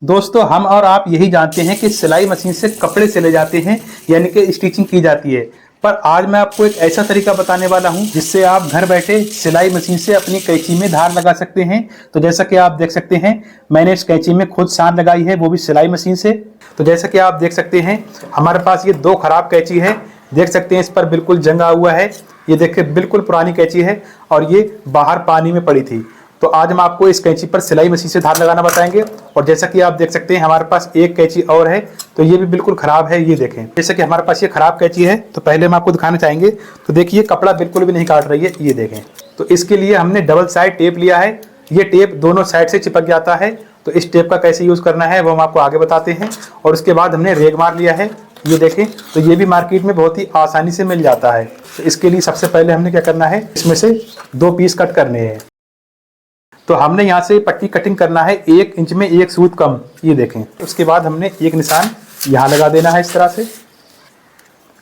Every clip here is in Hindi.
दोस्तों, हम और आप यही जानते हैं कि सिलाई मशीन से कपड़े सिले जाते हैं, यानी कि स्टिचिंग की जाती है। पर आज मैं आपको एक ऐसा तरीका बताने वाला हूं जिससे आप घर बैठे सिलाई मशीन से अपनी कैंची में धार लगा सकते हैं। तो जैसा कि आप देख सकते हैं, मैंने इस कैंची में खुद शान लगाई है, वो भी सिलाई मशीन से। तो जैसा कि आप देख सकते हैं, हमारे पास ये दो खराब कैंची है। देख सकते हैं इस पर बिल्कुल जंग आ हुआ है। ये देखिए बिल्कुल पुरानी कैंची है और ये बाहर पानी में पड़ी थी। तो आज हम आपको इस कैंची पर सिलाई मशीन से धार लगाना बताएंगे। और जैसा कि आप देख सकते हैं, हमारे पास एक कैंची और है, तो ये भी बिल्कुल खराब है। ये देखें, जैसे कि हमारे पास ये खराब कैंची है, तो पहले हम आपको दिखाना चाहेंगे। तो देखिए कपड़ा बिल्कुल भी नहीं काट रही है, ये देखें। तो इसके लिए हमने डबल साइड टेप लिया है। ये टेप दोनों साइड से चिपक जाता है। तो इस टेप का कैसे यूज करना है वो हम आपको आगे बताते हैं। और उसके बाद हमने रेग मार लिया है, ये देखें। तो ये भी मार्केट में बहुत ही आसानी से मिल जाता है। तो इसके लिए सबसे पहले हमने क्या करना है, इसमें से 2 पीस कट करने हैं। तो हमने यहाँ से पट्टी कटिंग करना है 1 इंच में 1 सूत कम, ये देखें। उसके बाद हमने एक निशान यहाँ लगा देना है इस तरह से,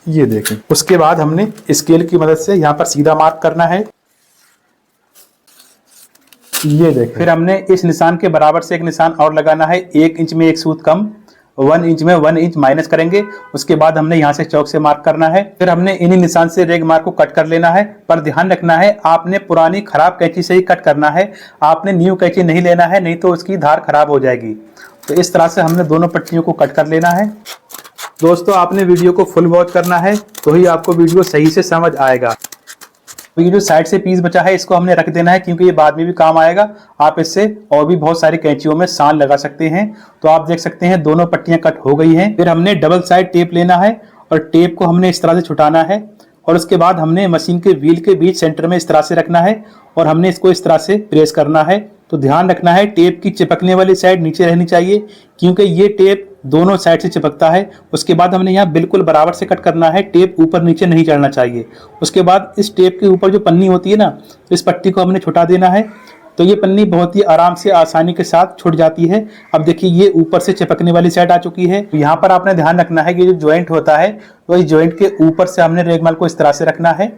ये देखें। उसके बाद हमने स्केल की मदद से यहाँ पर सीधा मार्क करना है, ये देखें। फिर हमने इस निशान के बराबर से एक निशान और लगाना है 1 इंच में 1 सूत कम, 1 इंच में 1 इंच माइनस करेंगे। उसके बाद हमने यहाँ से चौक से मार्क करना है। फिर हमने इन्हीं निशान से रेग मार्क को कट कर लेना है। पर ध्यान रखना है, आपने पुरानी खराब कैंची से ही कट करना है, आपने न्यू कैंची नहीं लेना है, नहीं तो उसकी धार खराब हो जाएगी। तो इस तरह से हमने दोनों पट्टियों को कट कर लेना है। दोस्तों, आपने वीडियो को फुल वॉच करना है, तो ही आपको वीडियो सही से समझ आएगा। ये जो साइड से पीस बचा है, इसको हमने रख देना है, क्योंकि ये बाद में भी काम आएगा। आप इससे और भी बहुत सारी कैंचियों में शान लगा सकते हैं। तो आप देख सकते हैं दोनों पट्टियां कट हो गई हैं। फिर हमने डबल साइड टेप लेना है और टेप को हमने इस तरह से छुटाना है। और उसके बाद हमने मशीन के व्हील के बीच सेंटर में इस तरह से रखना है और हमने इसको इस तरह से प्रेस करना है। तो ध्यान रखना है, टेप की चिपकने वाली साइड नीचे रहनी चाहिए, क्योंकि ये टेप दोनों साइड से चिपकता है। उसके बाद हमने यहाँ बिल्कुल बराबर से कट करना है, टेप ऊपर नीचे नहीं चढ़ना चाहिए। उसके बाद इस टेप के ऊपर जो पन्नी होती है ना, तो इस पट्टी को हमने छुटा देना है। तो ये पन्नी बहुत ही आराम से आसानी के साथ छूट जाती है। अब देखिए ये ऊपर से चिपकने वाली साइड आ चुकी है। यहाँ पर आपने ध्यान रखना है कि जो ज्वाइंट होता है, तो इस ज्वाइंट के ऊपर से हमने रेगमाल को इस तरह से रखना है।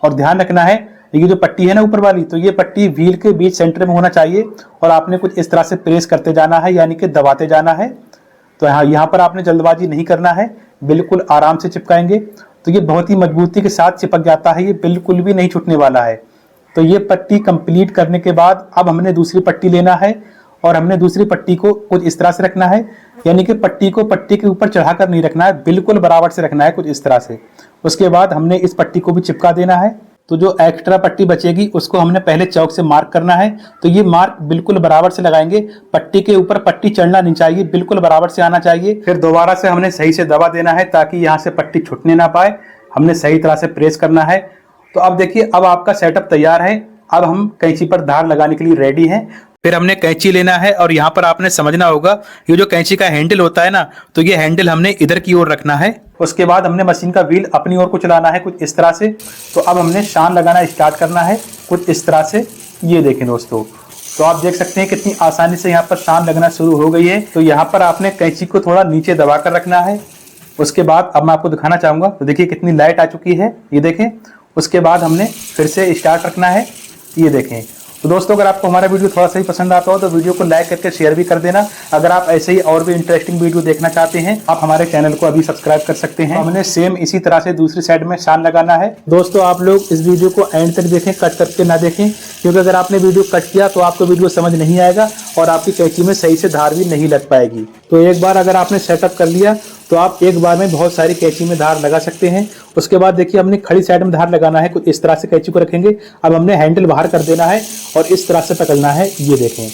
और ध्यान रखना है, ये जो पट्टी है ना ऊपर वाली, तो ये पट्टी व्हील के बीच सेंटर में होना चाहिए और आपने कुछ इस तरह से प्रेस करते जाना है, यानी कि दबाते जाना है। तो यहाँ पर आपने जल्दबाजी नहीं करना है, बिल्कुल आराम से चिपकाएंगे। तो ये बहुत ही मजबूती के साथ चिपक जाता है, ये बिल्कुल भी नहीं छूटने वाला है। तो ये पट्टी कंप्लीट करने के बाद अब हमने दूसरी पट्टी लेना है और हमने दूसरी पट्टी को कुछ इस तरह से रखना है, यानी कि पट्टी को पट्टी के ऊपर चढ़ाकर नहीं रखना है, बिल्कुल बराबर से रखना है, कुछ इस तरह से। उसके बाद हमने इस पट्टी को भी चिपका देना है। तो जो एक्स्ट्रा पट्टी बचेगी उसको हमने पहले चौक से मार्क करना है। तो ये मार्क बिल्कुल बराबर से लगाएंगे, पट्टी के ऊपर पट्टी चढ़ना नहीं चाहिए, बिल्कुल बराबर से आना चाहिए। फिर दोबारा से हमने सही से दबा देना है ताकि यहाँ से पट्टी छूटने ना पाए। हमने सही तरह से प्रेस करना है। तो अब देखिए, अब आपका सेटअप तैयार है। अब हम कैंची पर धार लगाने के लिए रेडी हैं। फिर हमने कैंची लेना है और यहाँ पर आपने समझना होगा, ये जो कैंची का हैंडल होता है ना, तो ये हैंडल हमने इधर की ओर रखना है। उसके बाद हमने मशीन का व्हील अपनी ओर को चलाना है, कुछ इस तरह से। तो अब हमने शान लगाना स्टार्ट करना है, कुछ इस तरह से। ये देखें दोस्तों, तो आप देख सकते हैं कितनी आसानी से यहाँ पर शान लगना शुरू हो गई है। तो यहाँ पर आपने कैंची को थोड़ा नीचे दबा कर रखना है। उसके बाद अब मैं आपको दिखाना चाहूँगा, तो देखिए कितनी लाइट आ चुकी है, ये देखें। उसके बाद हमने फिर से स्टार्ट रखना है, ये देखें। तो दोस्तों, अगर आपको हमारा वीडियो थोड़ा सा ही पसंद आता हो तो वीडियो को लाइक करके शेयर भी कर देना। अगर आप ऐसे ही और भी इंटरेस्टिंग वीडियो देखना चाहते हैं, आप हमारे चैनल को अभी सब्सक्राइब कर सकते हैं। हमने सेम इसी तरह से दूसरी साइड में शान लगाना है। दोस्तों, आप लोग इस वीडियो को एंड तक देखें, कट करके ना देखें, क्योंकि अगर आपने वीडियो कट किया तो आपको वीडियो समझ नहीं आएगा और आपकी कैंची में सही से धार भी नहीं लग पाएगी। तो एक बार अगर आपने सेटअप कर लिया तो आप एक बार में बहुत सारी कैंची में धार लगा सकते हैं। उसके बाद देखिए, हमने खड़ी साइड में धार लगाना है, कुछ इस तरह से कैंची को रखेंगे। अब हमने हैंडल बाहर कर देना है और इस तरह से पकड़ना है, ये देखें।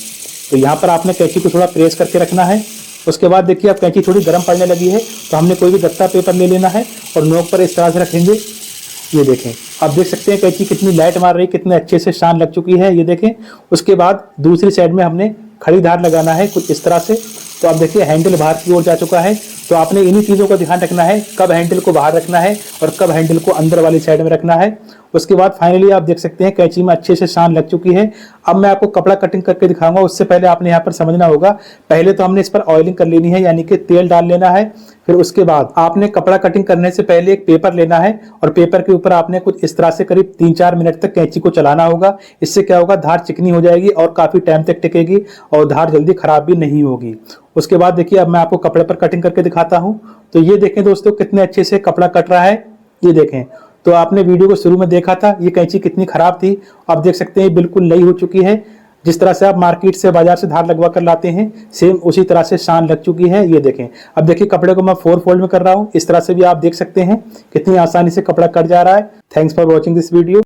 तो यहाँ पर आपने कैंची को थोड़ा प्रेस करके रखना है। उसके बाद देखिए, अब कैंची थोड़ी गर्म पड़ने लगी है, तो हमने कोई भी गत्ता पेपर ले लेना है और नोक पर इस तरह से रखेंगे, ये देखें। आप देख सकते हैं कैंची कितनी लाइट मार रही है, कितने अच्छे से शान लग चुकी है, ये देखें। उसके बाद दूसरी साइड में हमने खड़ी धार लगाना है, कुछ इस तरह से। तो आप देखिए हैंडल बाहर की ओर जा चुका है। तो आपने इन्हीं चीज़ों का ध्यान रखना है, कब हैंडल को बाहर रखना है और कब हैंडल को अंदर वाली साइड में रखना है। उसके बाद फाइनली आप देख सकते हैं कैंची में अच्छे से शान लग चुकी है। अब मैं आपको कपड़ा कटिंग करके दिखाऊंगा, उससे पहले आपने यहाँ पर समझना होगा। पहले तो हमने इस पर ऑयलिंग कर लेनी है, यानी कि तेल डाल लेना है। फिर उसके बाद आपने कपड़ा कटिंग करने से पहले एक पेपर लेना है और पेपर के ऊपर आपने कुछ इस तरह से करीब 3-4 मिनट तक कैंची को चलाना होगा। इससे क्या होगा, धार चिकनी हो जाएगी और काफी टाइम तक टिकेगी और धार जल्दी खराब भी नहीं होगी। उसके बाद देखिए, अब मैं आपको कपड़े पर कटिंग करके दिखाता हूं। तो ये देखें दोस्तों, कितने अच्छे से कपड़ा कट रहा है, ये देखें। तो आपने वीडियो को शुरू में देखा था, ये कैंची कितनी खराब थी। आप देख सकते हैं बिल्कुल नई हो चुकी है। जिस तरह से आप मार्केट से, बाजार से धार लगवा कर लाते हैं, सेम उसी तरह से शान लग चुकी है। ये देखें। अब देखिए, कपड़े को मैं 4 फोल्ड में कर रहा हूं। इस तरह से भी आप देख सकते हैं कितनी आसानी से कपड़ा कट जा रहा है। Thanks for watching this video.